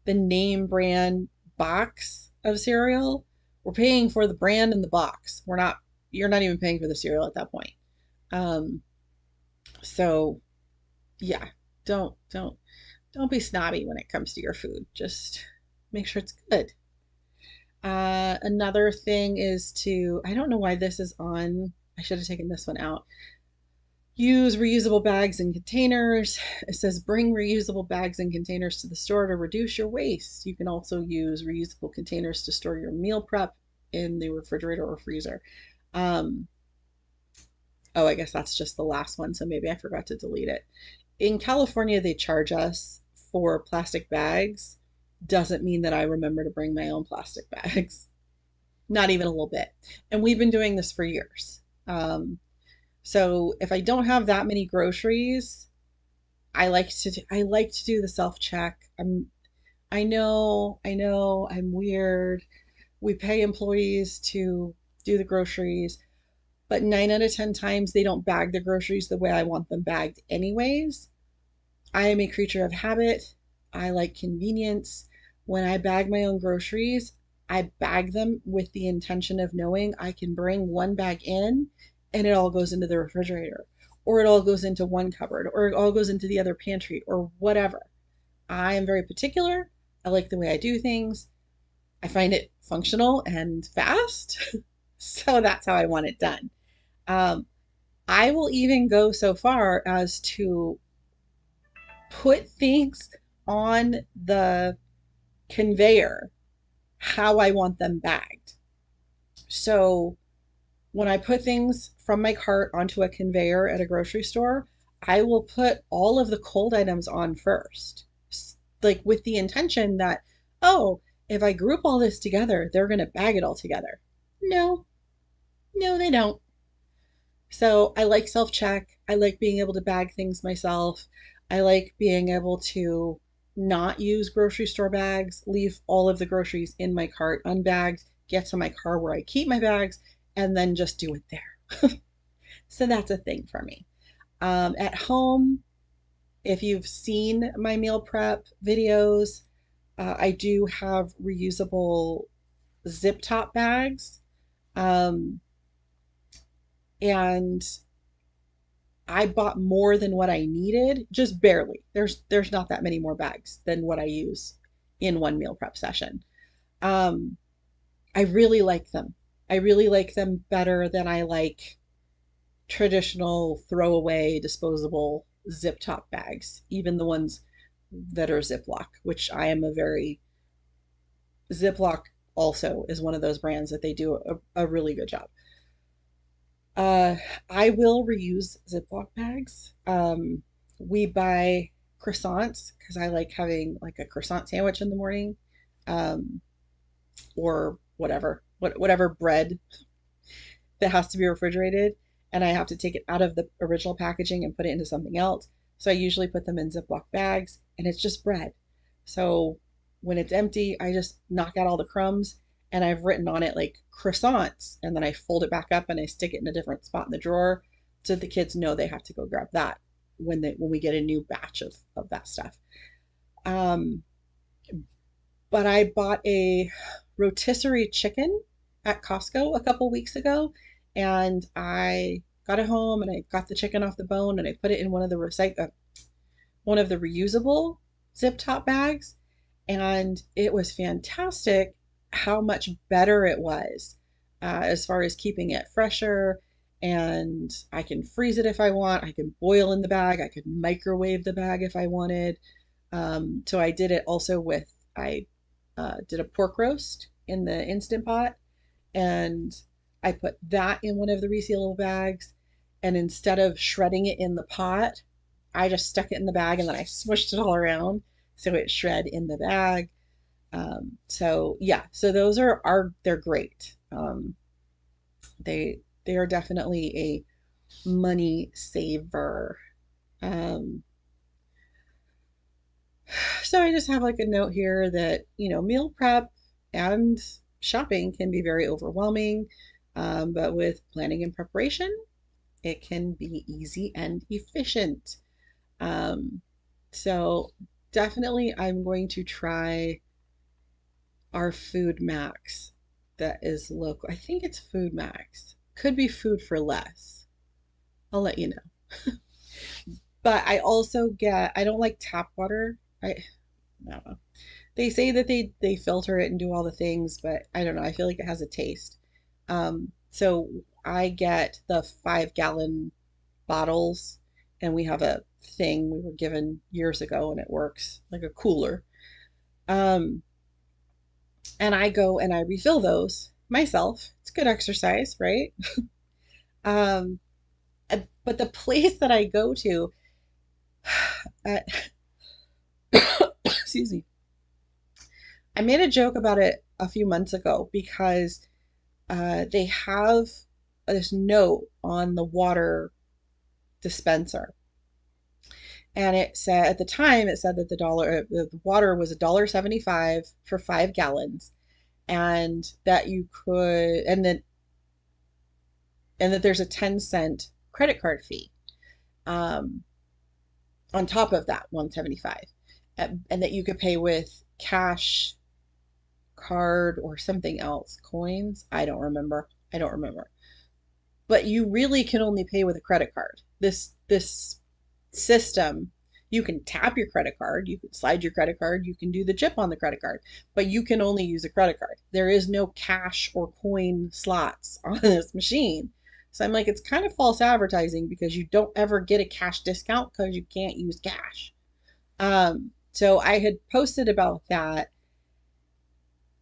the name brand box of cereal, we're paying for the brand in the box. You're not even paying for the cereal at that point. Um, so yeah, don't be snobby when it comes to your food. Just make sure it's good. Another thing is I don't know why this is on. I should have taken this one out. Use reusable bags and containers. It says bring reusable bags and containers to the store to reduce your waste. You can also use reusable containers to store your meal prep in the refrigerator or freezer. Um, oh, I guess that's just the last one, so maybe I forgot to delete it. In California, they charge us for plastic bags. Doesn't mean that I remember to bring my own plastic bags. Not even a little bit. And we've been doing this for years. So if I don't have that many groceries, I like to do the self check. I know I'm weird. We pay employees to do the groceries, but 9 out of 10 times they don't bag the groceries the way I want them bagged anyways. I am a creature of habit. I like convenience. When I bag my own groceries, I bag them with the intention of knowing I can bring one bag in and it all goes into the refrigerator, or it all goes into one cupboard, or it all goes into the other pantry, or whatever. I am very particular. I like the way I do things. I find it functional and fast. So that's how I want it done. Um, I will even go so far as to put things on the conveyor how I want them bagged. So when I put things from my cart onto a conveyor at a grocery store, I will put all of the cold items on first, like with the intention that, oh, if I group all this together, they're going to bag it all together. No, no, they don't. So I like self check. I like being able to bag things myself. I like being able to not use grocery store bags, leave all of the groceries in my cart unbagged, get to my car where I keep my bags, and then just do it there. So that's a thing for me. At home, if you've seen my meal prep videos, I do have reusable zip top bags. Um, and I bought more than what I needed, just barely. There's not that many more bags than what I use in one meal prep session. Um, I really like them. I really like them better than I like traditional throwaway disposable zip top bags, even the ones that are Ziploc, which I am a very Ziploc also is one of those brands that they do a really good job. Uh, I will reuse Ziploc bags. We buy croissants because I like having like a croissant sandwich in the morning, um, or whatever bread that has to be refrigerated, and I have to take it out of the original packaging and put it into something else. So I usually put them in Ziploc bags, and it's just bread. So when it's empty, I just knock out all the crumbs, and I've written on it like croissants, and then I fold it back up and I stick it in a different spot in the drawer so the kids know they have to go grab that when we get a new batch of that stuff. Um, but I bought a rotisserie chicken at Costco a couple weeks ago, and I got it home and I got the chicken off the bone and I put it in one of the reusable zip top bags, and it was fantastic how much better it was, as far as keeping it fresher. And I can freeze it if I want. I can boil in the bag. I could microwave the bag if I wanted. So I did it also with, I did a pork roast in the Instant Pot, and I put that in one of the resealable bags. And instead of shredding it in the pot, I just stuck it in the bag and then I smushed it all around so it shred in the bag. So yeah, so those they're great. They are definitely a money saver. Um, So I just have like a note here that, meal prep and shopping can be very overwhelming, but with planning and preparation, it can be easy and efficient. Um, so definitely I'm going to try our Food Max that is local. I think it's Food Max. Could be Food for Less. I'll let you know. But I don't like tap water. I don't know. They say that they filter it and do all the things, but I don't know. I feel like it has a taste. So I get the 5 gallon bottles, and we have a thing we were given years ago, and it works like a cooler. Um, and I go and I refill those myself. It's good exercise, right? Um, but the place that I go to, at, excuse me, I made a joke about it a few months ago because they have this note on the water dispenser, and it said at the time it said that the water was $1.75 for 5 gallons, and that you could and that there's a 10-cent credit card fee, um, on top of that 175, and that you could pay with cash, card, or something else, coins. I don't remember. But you really can only pay with a credit card. This system, you can tap your credit card, you can slide your credit card, you can do the chip on the credit card, but you can only use a credit card. There is no cash or coin slots on this machine. So I'm like, it's kind of false advertising because you don't ever get a cash discount because you can't use cash. So I had posted about that,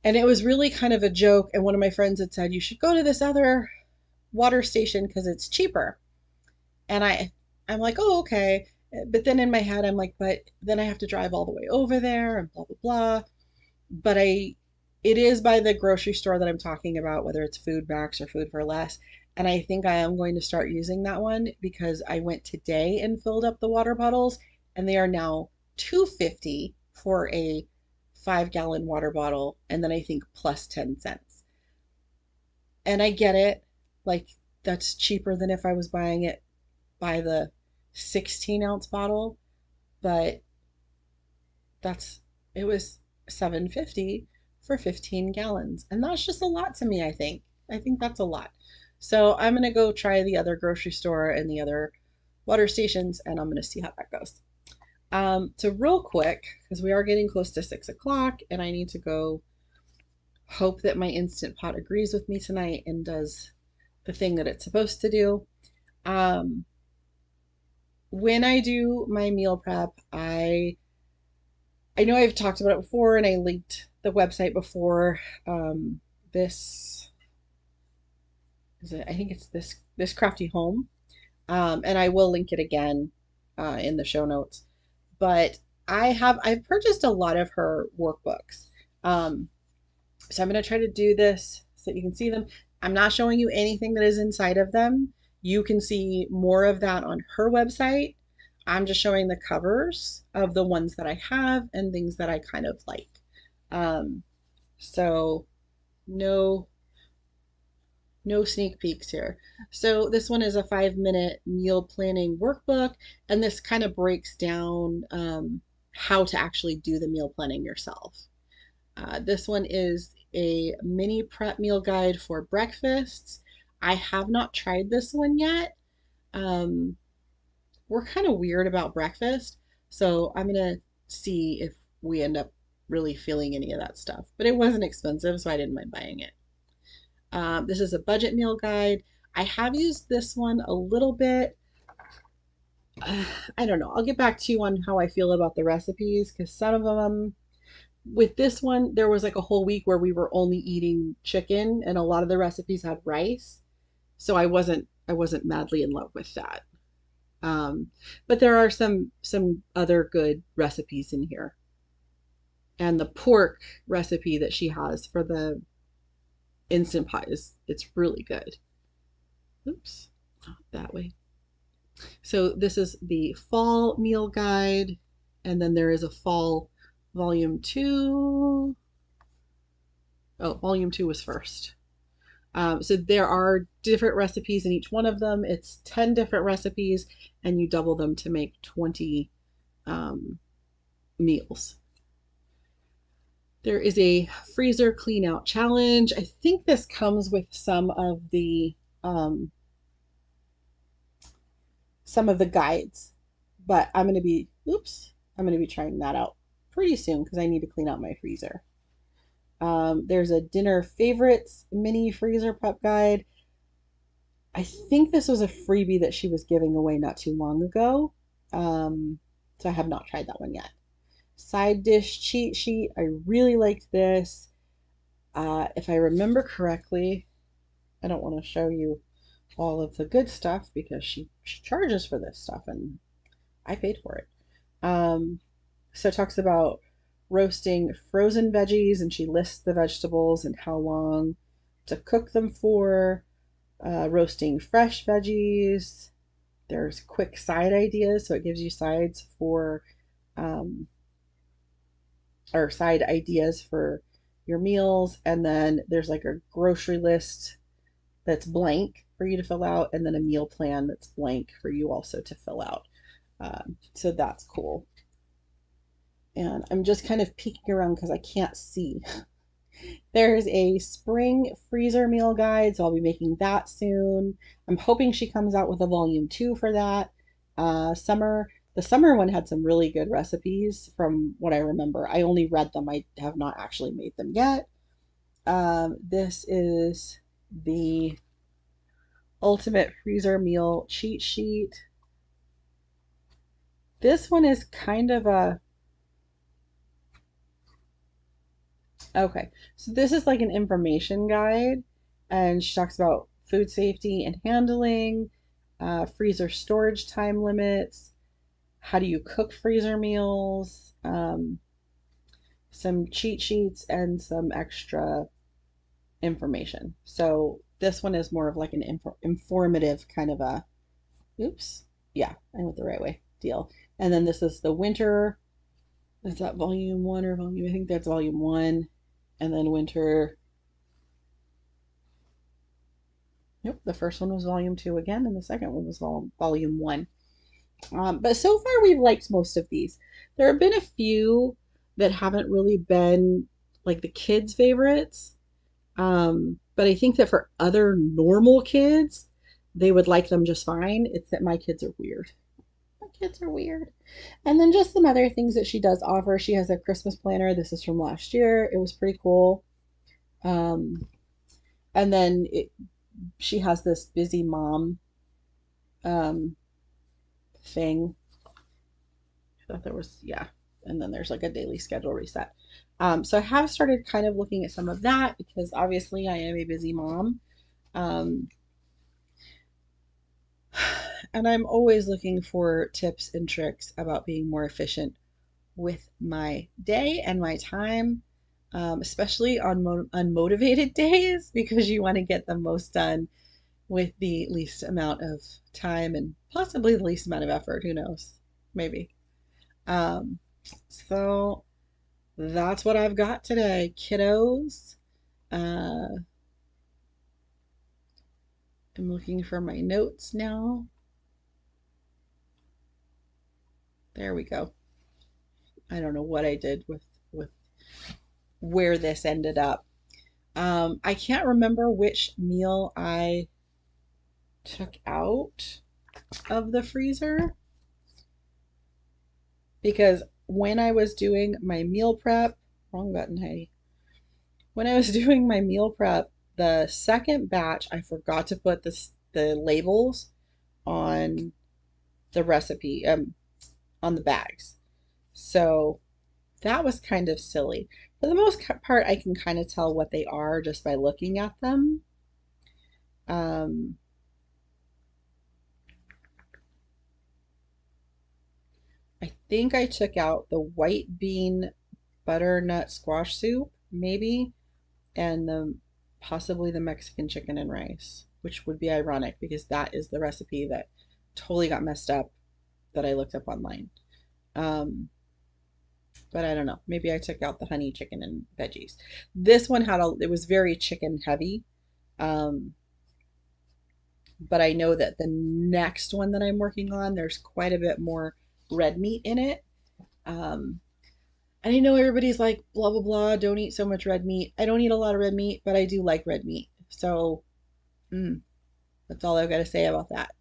and it was really kind of a joke. And one of my friends had said, you should go to this other water station because it's cheaper. And I'm like, oh, okay. But then in my head, I'm like, but then I have to drive all the way over there and blah, blah, blah. But it is by the grocery store that I'm talking about, whether it's Food Max or Food for Less. And I think I am going to start using that one because I went today and filled up the water bottles, and they are now 250 for a 5-gallon water bottle, and then I think plus 10 cents. And I get it, like that's cheaper than if I was buying it by the 16-ounce bottle, but that's it was 7.50 for 15 gallons. And that's just a lot to me, I think. I think that's a lot. So I'm gonna go try the other grocery store and the other water stations, and I'm gonna see how that goes. So real quick, because we are getting close to 6 o'clock and I need to go hope that my Instant Pot agrees with me tonight and does the thing that it's supposed to do. Um, when I do my meal prep, I know I've talked about it before and I linked the website before. This is it, I think it's this crafty home. And I will link it again in the show notes. But I've purchased a lot of her workbooks. Um, so I'm going to try to do this so you can see them. I'm not showing you anything that is inside of them. You can see more of that on her website. I'm just showing the covers of the ones that I have and things that I kind of like. Um, so no no sneak peeks here. So this one is a 5-minute meal planning workbook, and this kind of breaks down how to actually do the meal planning yourself. This one is a mini prep meal guide for breakfasts. I have not tried this one yet. Um, we're kind of weird about breakfast, so I'm gonna see if we end up really feeling any of that stuff. But it wasn't expensive, so I didn't mind buying it. This is a budget meal guide. I have used this one a little bit. I don't know. I'll get back to you on how I feel about the recipes because some of them, with this one, there was like a whole week where we were only eating chicken and a lot of the recipes had rice. So I wasn't madly in love with that. But there are some other good recipes in here. And the pork recipe that she has for the Instant Pot it's really good. Oops, not that way. So this is the fall meal guide, and then there is a fall volume 2. Oh, volume 2 was first. So there are different recipes in each one of them. It's 10 different recipes, and you double them to make 20 meals. There is a freezer clean out challenge. I think this comes with um, some of the guides, but I'm going to be trying that out pretty soon because I need to clean out my freezer. There's a dinner favorites mini freezer prep guide. I think this was a freebie that she was giving away not too long ago. So I have not tried that one yet. Side dish cheat sheet. I really liked this. If I remember correctly, I don't want to show you all of the good stuff because she charges for this stuff and I paid for it. So it talks about roasting frozen veggies and she lists the vegetables and how long to cook them for, roasting fresh veggies. There's quick side ideas, so it gives you sides for um, or side ideas for your meals. And then there's like a grocery list that's blank for you to fill out, and then a meal plan that's blank for you also to fill out. So that's cool. And I'm just kind of peeking around because I can't see. There's a spring freezer meal guide, so I'll be making that soon. I'm hoping she comes out with a volume 2 for that. The summer one had some really good recipes from what I remember. I only read them, I have not actually made them yet. This is the ultimate freezer meal cheat sheet. This one is kind of a okay. So this is like an information guide, and she talks about food safety and handling, freezer storage time limits, how do you cook freezer meals, some cheat sheets, and some extra information. So this one is more of like an informative kind of a, oops, yeah, I went the right way deal. And then this is the winter Is that volume one or volume? I think that's volume one. And then winter. Yep, the first one was volume two again, and the second one was volume one. But so far, we've liked most of these. There have been a few that haven't really been like the kids' favorites. But I think that for other normal kids, they would like them just fine. It's that my kids are weird. My kids are weird. And then just some other things that she does offer. She has a Christmas planner. This is from last year. It was pretty cool. Um, and then she has this busy mom um, thing. I thought there was, yeah. And then there's like a daily schedule reset. So I have started kind of looking at some of that because obviously I am a busy mom. Um, and I'm always looking for tips and tricks about being more efficient with my day and my time, especially on unmotivated days because you want to get the most done with the least amount of time and possibly the least amount of effort. Who knows? Maybe. Um, so that's what I've got today, kiddos. Uh, I'm looking for my notes now. There we go. I don't know what I did with where this ended up. I can't remember which meal I took out of the freezer because when I was doing my meal prep, wrong button, Heidi. When I was doing my meal prep, the second batch, I forgot to put the labels on the recipe, on the bags. So that was kind of silly. For the most part, I can kind of tell what they are just by looking at them. Um, I think I took out the white bean butternut squash soup, maybe, and the possibly the Mexican chicken and rice, which would be ironic because that is the recipe that totally got messed up that I looked up online. Um, but I don't know. Maybe I took out the honey chicken and veggies. This one it was very chicken heavy. Um, but I know that the next one that I'm working on, there's quite a bit more red meat in it. Um, and I know everybody's like, blah, blah, blah, don't eat so much red meat. I don't eat a lot of red meat, but I do like red meat. So mm, that's all I've got to say about that.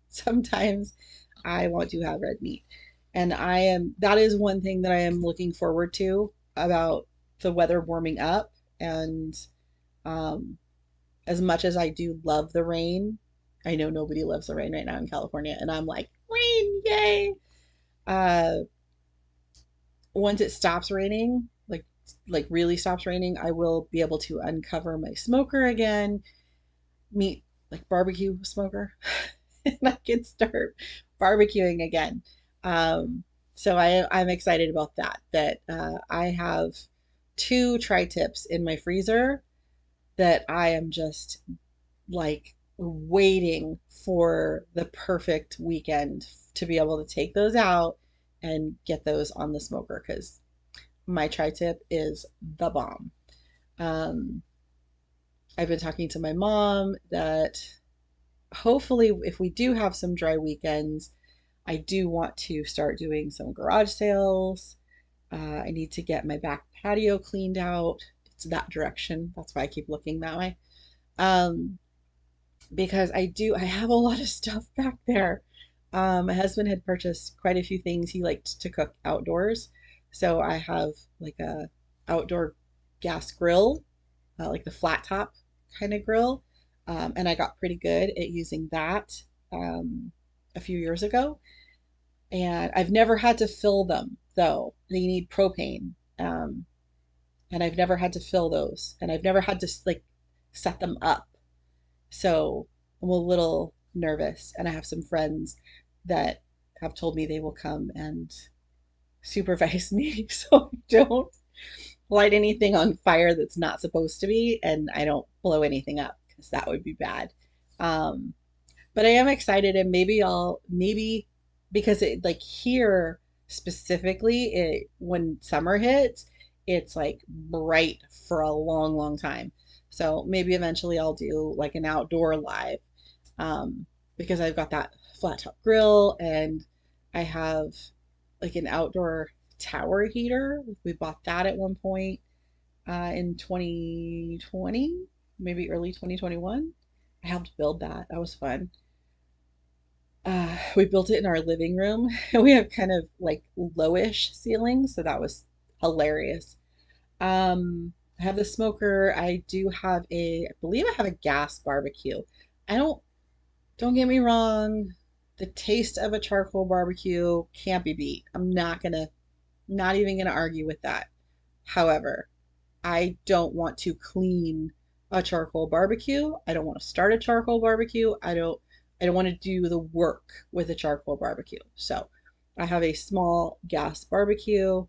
Sometimes I want to have red meat. And that is one thing that I am looking forward to about the weather warming up. And um, as much as I do love the rain, I know nobody loves the rain right now in California. And I'm like, rain, yay. Uh, Once it stops raining, like really stops raining, I will be able to uncover my smoker again, meet like barbecue smoker, and I can start barbecuing again. Um, so I'm excited about that. I have two tri-tips in my freezer that I am just like waiting for the perfect weekend to be able to take those out and get those on the smoker because my tri-tip is the bomb. Um, I've been talking to my mom that hopefully, if we do have some dry weekends, I do want to start doing some garage sales. I need to get my back patio cleaned out. It's that direction. That's why I keep looking that way. Um, because I have a lot of stuff back there. My husband had purchased quite a few things. He liked to cook outdoors. So I have like a outdoor gas grill, like the flat top kind of grill. And I got pretty good at using that a few years ago. And I've never had to fill them though. They need propane. And I've never had to fill those. And I've never had to like set them up. So I'm a little nervous, and I have some friends that have told me they will come and supervise me so I don't light anything on fire that's not supposed to be, and I don't blow anything up because that would be bad. But I am excited, and maybe because it like here specifically when summer hits, it's like bright for a long, long time. So maybe eventually I'll do like an outdoor live, um, because I've got that flat top grill and I have like an outdoor tower heater. We bought that at one point in 2020, maybe early 2021. I helped build that. That was fun. We built it in our living room. We have kind of like lowish ceilings, so that was hilarious. I have the smoker. I do have I believe I have a gas barbecue. I don't get me wrong, the taste of a charcoal barbecue can't be beat. Not even gonna argue with that. However, I don't want to clean a charcoal barbecue. I don't want to start a charcoal barbecue. I don't want to do the work with a charcoal barbecue. So I have a small gas barbecue.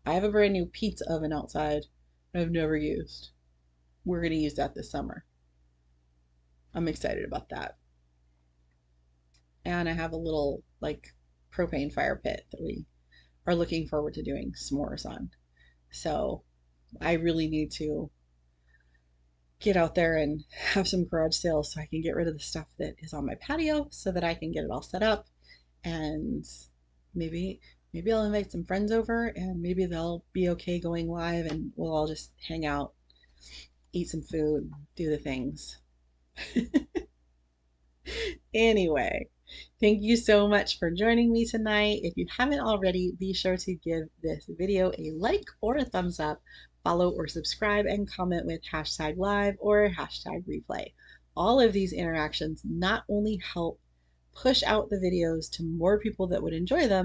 I have a brand new pizza oven outside I've never used. We're going to use that this summer. I'm excited about that. And I have a little like propane fire pit that we are looking forward to doing s'mores on. So I really need to get out there and have some garage sales so I can get rid of the stuff that is on my patio so that I can get it all set up, and maybe I'll invite some friends over and maybe they'll be okay going live and we'll all just hang out, eat some food, do the things. Anyway, thank you so much for joining me tonight. If you haven't already, be sure to give this video a like or a thumbs up, follow or subscribe, and comment with hashtag live or hashtag replay. All of these interactions not only help push out the videos to more people that would enjoy them,